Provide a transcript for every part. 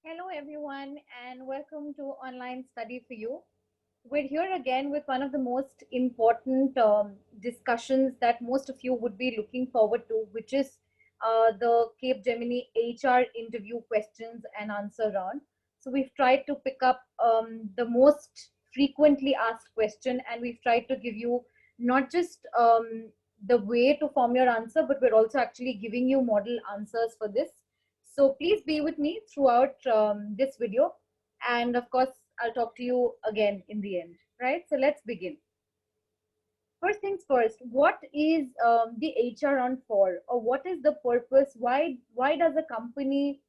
Hello, everyone, and welcome to Online Study for You. We're here again with one of the most important discussions that most of you would be looking forward to, which is the Cape Gemini HR interview questions and answer round. So, we've tried to pick up the most frequently asked question, and we've tried to give you not just the way to form your answer, but we're also actually giving you model answers for this. So please be with me throughout this video. And of course, I'll talk to you again in the end, right? So let's begin. First things first, what is the HR on for, or what is the purpose? Why does a company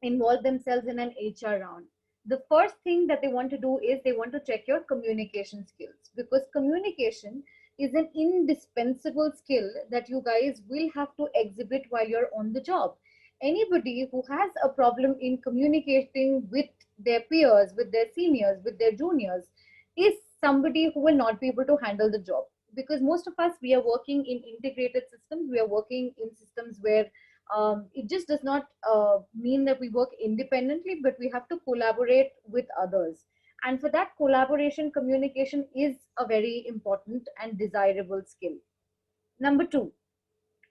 involve themselves in an HR round? The first thing that they want to do is they want to check your communication skills, because communication is an indispensable skill that you guys will have to exhibit while you're on the job. Anybody who has a problem in communicating with their peers, with their seniors, with their juniors, is somebody who will not be able to handle the job. Because most of us, we are working in integrated systems, we are working in systems where it just does not mean that we work independently, but we have to collaborate with others. And for that, collaboration, communication is a very important and desirable skill. Number two,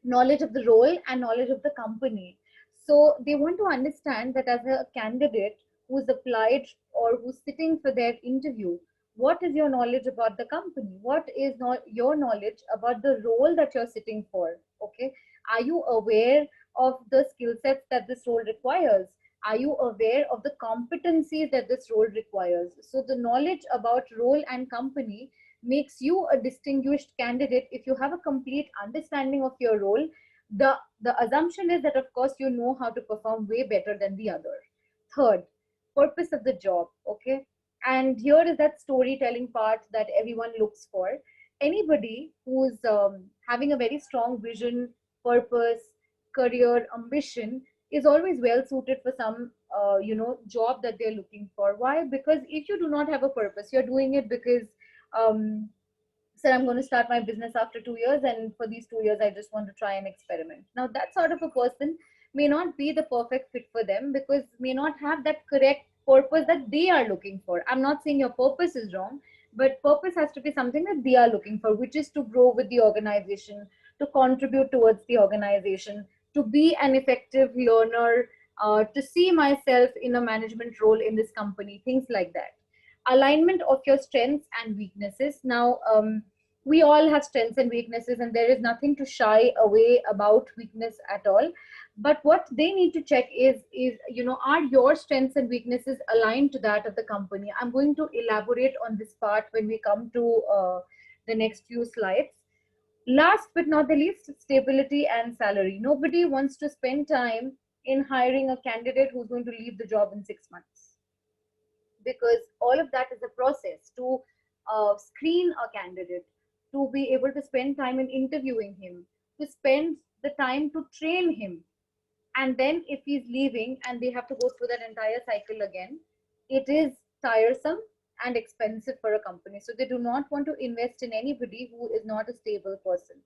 knowledge of the role and knowledge of the company. So they want to understand that as a candidate who's applied or who's sitting for their interview, what is your knowledge about the company? What is not your knowledge about the role that you're sitting for? Okay. Are you aware of the skill sets that this role requires? Are you aware of the competencies that this role requires? So the knowledge about role and company makes you a distinguished candidate if you have a complete understanding of your role. The assumption is that of course you know how to perform way better than the other. Third, purpose of the job. Okay, and here is that storytelling part that everyone looks for. Anybody who's having a very strong vision, purpose, career ambition is always well suited for some job that they're looking for. Why? Because if you do not have a purpose, you're doing it because um, said I'm going to start my business after 2 years, and for these 2 years I just want to try and experiment. Now that sort of a person may not be the perfect fit for them, because may not have that correct purpose that they are looking for. I'm not saying your purpose is wrong, but purpose has to be something that they are looking for, which is to grow with the organization, to contribute towards the organization, to be an effective learner, to see myself in a management role in this company, things like that. Alignment of your strengths and weaknesses. Now, we all have strengths and weaknesses, and there is nothing to shy away about weakness at all. But what they need to check is are your strengths and weaknesses aligned to that of the company? I'm going to elaborate on this part when we come to the next few slides. Last but not the least, stability and salary. Nobody wants to spend time in hiring a candidate who's going to leave the job in 6 months, because all of that is a process to screen a candidate, to be able to spend time in interviewing him, to spend the time to train him. And then if he's leaving and they have to go through that entire cycle again, it is tiresome and expensive for a company. So they do not want to invest in anybody who is not a stable person.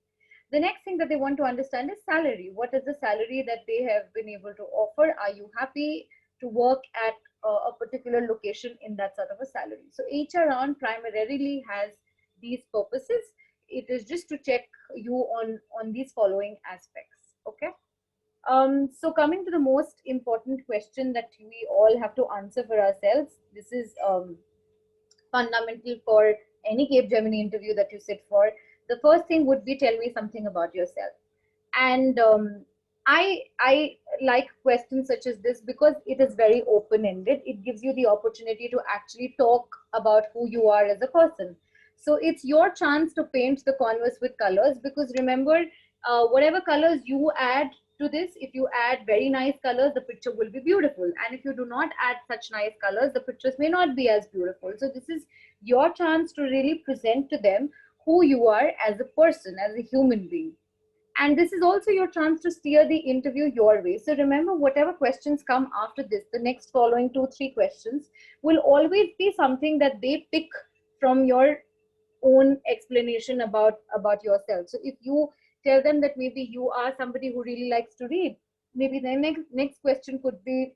The next thing that they want to understand is salary. What is the salary that they have been able to offer? Are you happy to work at a particular location in that sort of a salary? So HR round primarily has these purposes. It is just to check you on these following aspects. Okay. So coming to the most important question that we all have to answer for ourselves, this is fundamental for any Cape Gemini interview that you sit for. The first thing would be, tell me something about yourself. And I like questions such as this because it is very open ended. It gives you the opportunity to actually talk about who you are as a person. So it's your chance to paint the canvas with colors, because remember, whatever colors you add to this, if you add very nice colors, the picture will be beautiful. And if you do not add such nice colors, the pictures may not be as beautiful. So this is your chance to really present to them who you are as a person, as a human being. And this is also your chance to steer the interview your way. So remember, whatever questions come after this, the next following 2-3 questions will always be something that they pick from your own explanation about yourself. So if you tell them that maybe you are somebody who really likes to read, maybe the next question could be,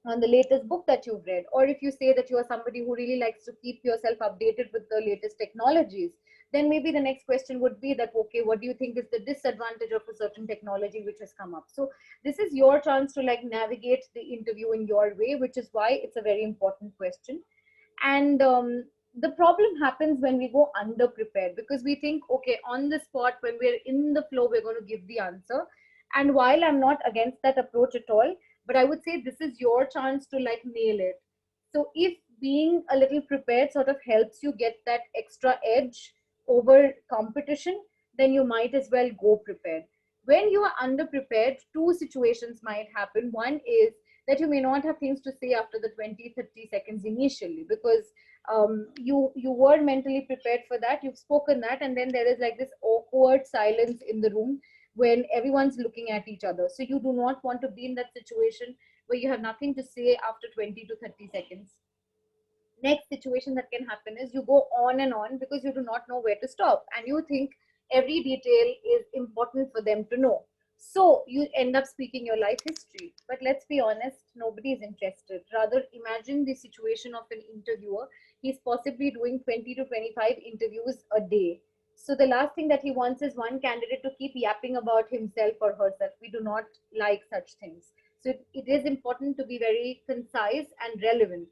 on the latest book that you've read, or if you say that you are somebody who really likes to keep yourself updated with the latest technologies, then maybe the next question would be that, okay, what do you think is the disadvantage of a certain technology which has come up? So this is your chance to like navigate the interview in your way, which is why it's a very important question. And the problem happens when we go under prepared, because we think, okay, on the spot, when we're in the flow, we're going to give the answer. And while I'm not against that approach at all, but I would say this is your chance to like nail it. So if being a little prepared sort of helps you get that extra edge over competition, then you might as well go prepared. When you are under prepared, two situations might happen. One is that you may not have things to say after the 20-30 seconds initially, because you were mentally prepared for that, you've spoken that, and then there is like this awkward silence in the room when everyone's looking at each other. So you do not want to be in that situation where you have nothing to say after 20-30 seconds. Next situation that can happen is you go on and on because you do not know where to stop, and you think every detail is important for them to know. So you end up speaking your life history. But let's be honest, nobody is interested. Rather, imagine the situation of an interviewer. He's possibly doing 20 to 25 interviews a day. So the last thing that he wants is one candidate to keep yapping about himself or herself. We do not like such things. So it is important to be very concise and relevant.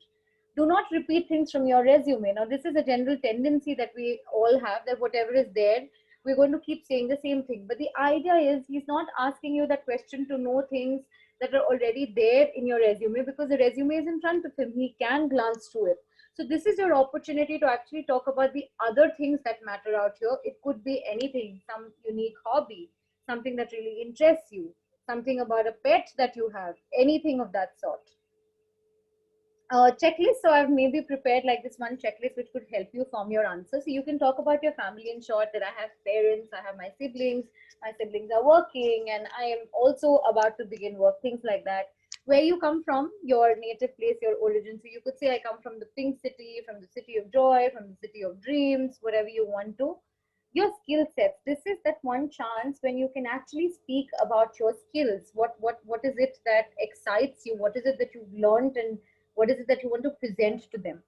Do not repeat things from your resume. Now, this is a general tendency that we all have, that whatever is there, we're going to keep saying the same thing. But the idea is he's not asking you that question to know things that are already there in your resume, because the resume is in front of him. He can glance through it. So this is your opportunity to actually talk about the other things that matter out here. It could be anything, some unique hobby, something that really interests you, something about a pet that you have, anything of that sort. Checklist. So I've maybe prepared like this one checklist which could help you form your answer. So you can talk about your family in short, that I have parents, I have my siblings are working, and I am also about to begin work, things like that. Where you come from, your native place, your origin. So you could say, I come from the pink city, from the city of joy, from the city of dreams, whatever you want to. Your skill sets. This is that one chance when you can actually speak about your skills. What is it that excites you? What is it that you've learned, and what is it that you want to present to them?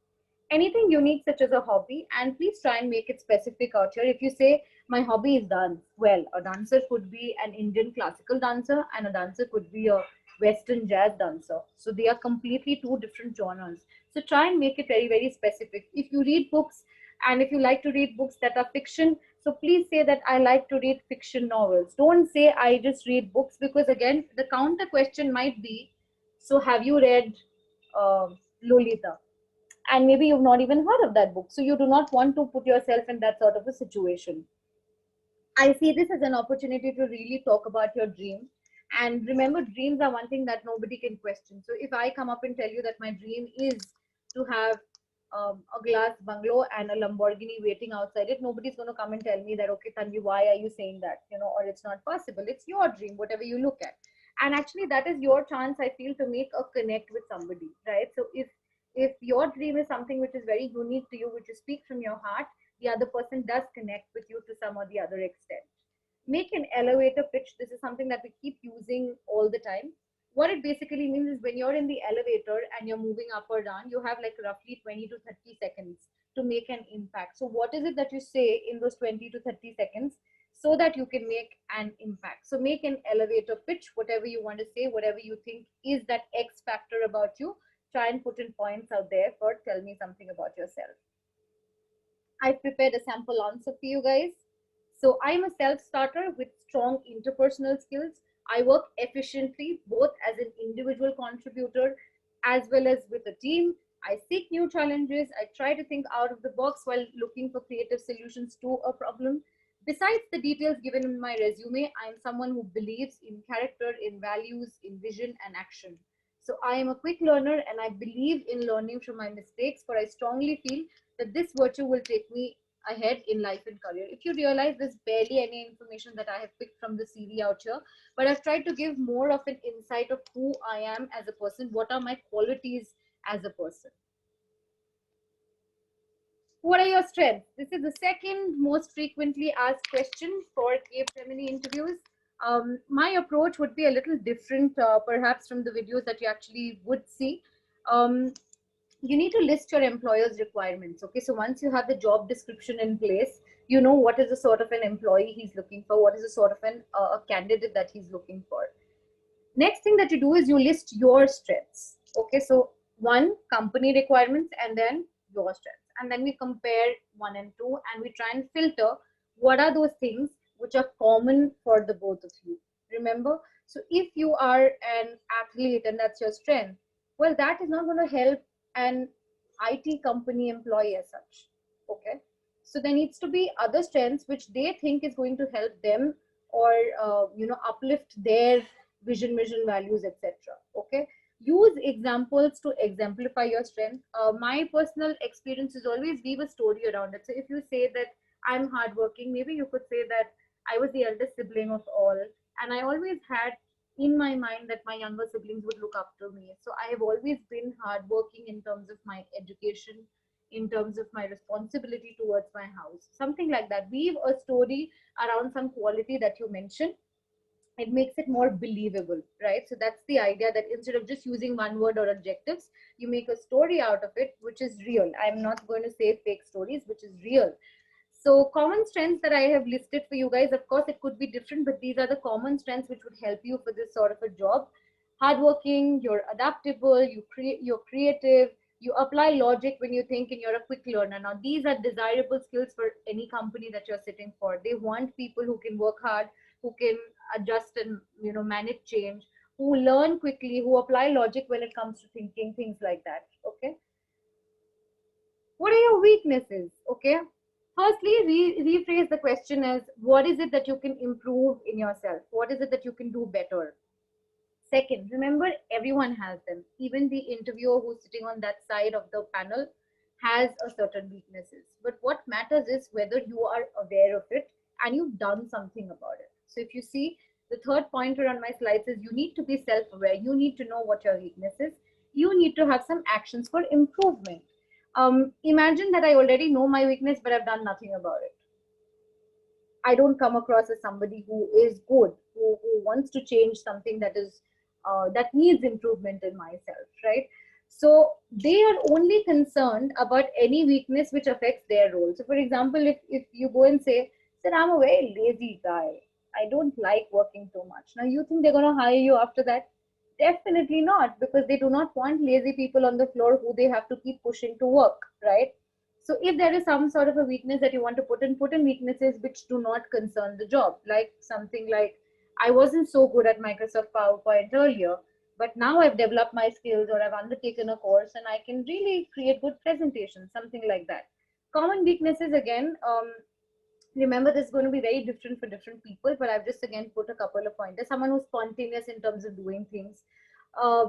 Anything unique, such as a hobby, and please try and make it specific out here. If you say, my hobby is dance, well, a dancer could be an Indian classical dancer, and a dancer could be a Western jazz dancer. So they are completely two different genres. So try and make it very, very specific. If you read books, and if you like to read books that are fiction, so please say that I like to read fiction novels. Don't say I just read books, because again, the counter question might be, so have you read Lolita? And maybe you've not even heard of that book. So you do not want to put yourself in that sort of a situation. I see this as an opportunity to really talk about your dream. And remember, dreams are one thing that nobody can question. So if I come up and tell you that my dream is to have a glass bungalow and a Lamborghini waiting outside it, nobody's going to come and tell me that, okay, Tanvi, why are you saying that? Or it's not possible. It's your dream, whatever you look at. And actually, that is your chance, I feel, to make a connect with somebody, right? So if your dream is something which is very unique to you, which you speak from your heart, the other person does connect with you to some or the other extent. Make an elevator pitch. This is something that we keep using all the time. What it basically means is, when you're in the elevator and you're moving up or down, you have like roughly 20 to 30 seconds to make an impact. So what is it that you say in those 20 to 30 seconds so that you can make an impact? So make an elevator pitch, whatever you want to say, whatever you think is that X factor about you. Try and put in points out there for tell me something about yourself. I prepared a sample answer for you guys. So I'm a self-starter with strong interpersonal skills. I work efficiently both as an individual contributor as well as with a team. I seek new challenges. I try to think out of the box while looking for creative solutions to a problem. Besides the details given in my resume, I am someone who believes in character, in values, in vision, and action. So I am a quick learner, and I believe in learning from my mistakes, for I strongly feel that this virtue will take me ahead in life and career. If you realize, there's barely any information that I have picked from the CV out here, but I've tried to give more of an insight of who I am as a person, what are my qualities as a person. What are your strengths? This is the second most frequently asked question for Capgemini interviews. My approach would be a little different, perhaps from the videos that you actually would see. You need to list your employer's requirements. Okay, so once you have the job description in place, you know what is the sort of an employee he's looking for, what is the sort of an a candidate that he's looking for. Next thing that you do is you list your strengths. Okay, so one, company requirements, and then your strengths, and then we compare one and two, and we try and filter what are those things which are common for the both of you. Remember, so if you are an athlete and that's your strength, well, that is not going to help an IT company employee as such. Okay, so there needs to be other strengths which they think is going to help them, or uplift their vision, mission, values, etc. Okay, use examples to exemplify your strength. My personal experience is always weave a story around it. So if you say that I'm hardworking, maybe you could say that I was the eldest sibling of all, and I always had in my mind that my younger siblings would look up to me. So I have always been hardworking in terms of my education, in terms of my responsibility towards my house, something like that. Weave a story around some quality that you mentioned. It makes it more believable, right? So that's the idea, that instead of just using one word or adjectives, you make a story out of it which is real. I'm not going to say fake stories, which is real. So common strengths that I have listed for you guys, of course it could be different, but these are the common strengths which would help you for this sort of a job. Hardworking, you're adaptable, you're creative, you apply logic when you think, and you're a quick learner. Now these are desirable skills for any company that you're sitting for. They want people who can work hard, who can adjust and manage change, who learn quickly, who apply logic when it comes to thinking, things like that. Okay, what are your weaknesses? Okay, firstly, rephrase the question as, what is it that you can improve in yourself? What is it that you can do better? Second, remember, everyone has them. Even the interviewer who's sitting on that side of the panel has a certain weaknesses. But what matters is whether you are aware of it and you've done something about it. So if you see, the third pointer on my slides is you need to be self-aware. You need to know what your weakness is. You need to have some actions for improvement. Imagine that I already know my weakness, but I've done nothing about it. I don't come across as somebody who is good, who wants to change something that is that needs improvement in myself, right? So they are only concerned about any weakness which affects their role. So, for example, if you go and say, "Sir, I'm a very lazy guy. I don't like working too much." Now, you think they're going to hire you after that? Definitely not, because they do not want lazy people on the floor who they have to keep pushing to work, right? So if there is some sort of a weakness that you want to put in weaknesses which do not concern the job, like something like, I wasn't so good at Microsoft PowerPoint earlier, but now I've developed my skills, or I've undertaken a course and I can really create good presentations, something like that. Common weaknesses, again, remember, this is going to be very different for different people, but I've just again put a couple of pointers. Someone who's spontaneous in terms of doing things, uh,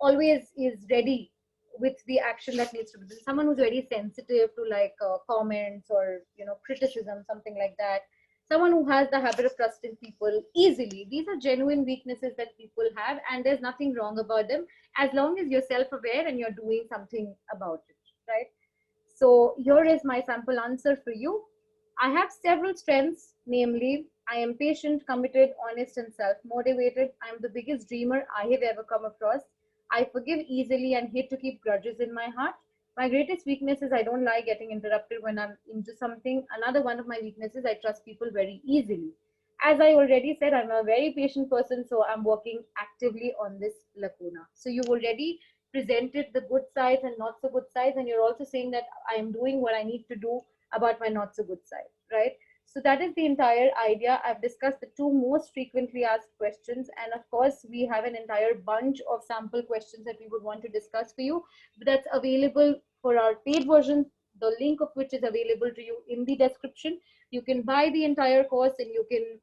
always is ready with the action that needs to be done. Someone who's very sensitive to like comments or criticism, something like that. Someone who has the habit of trusting people easily. These are genuine weaknesses that people have, and there's nothing wrong about them as long as you're self-aware and you're doing something about it, right? So here is my sample answer for you. I have several strengths, namely, I am patient, committed, honest, and self-motivated. I am the biggest dreamer I have ever come across. I forgive easily and hate to keep grudges in my heart. My greatest weakness is I don't like getting interrupted when I'm into something. Another one of my weaknesses, I trust people very easily. As I already said, I'm a very patient person, so I'm working actively on this lacuna. So you've already presented the good sides and not so good sides, and you're also saying that I am doing what I need to do about my not so good side, right? So that is the entire idea. I've discussed the two most frequently asked questions, and of course we have an entire bunch of sample questions that we would want to discuss for you, but that's available for our paid version, the link of which is available to you in the description. You can buy the entire course and you can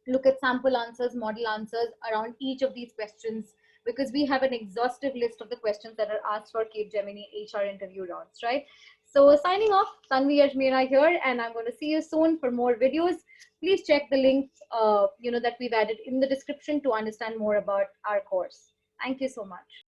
look at sample answers, model answers around each of these questions, because we have an exhaustive list of the questions that are asked for Capgemini HR interview rounds, right? So signing off, Tanvi Ajmera here, and I'm going to see you soon for more videos. Please check the links, that we've added in the description to understand more about our course. Thank you so much.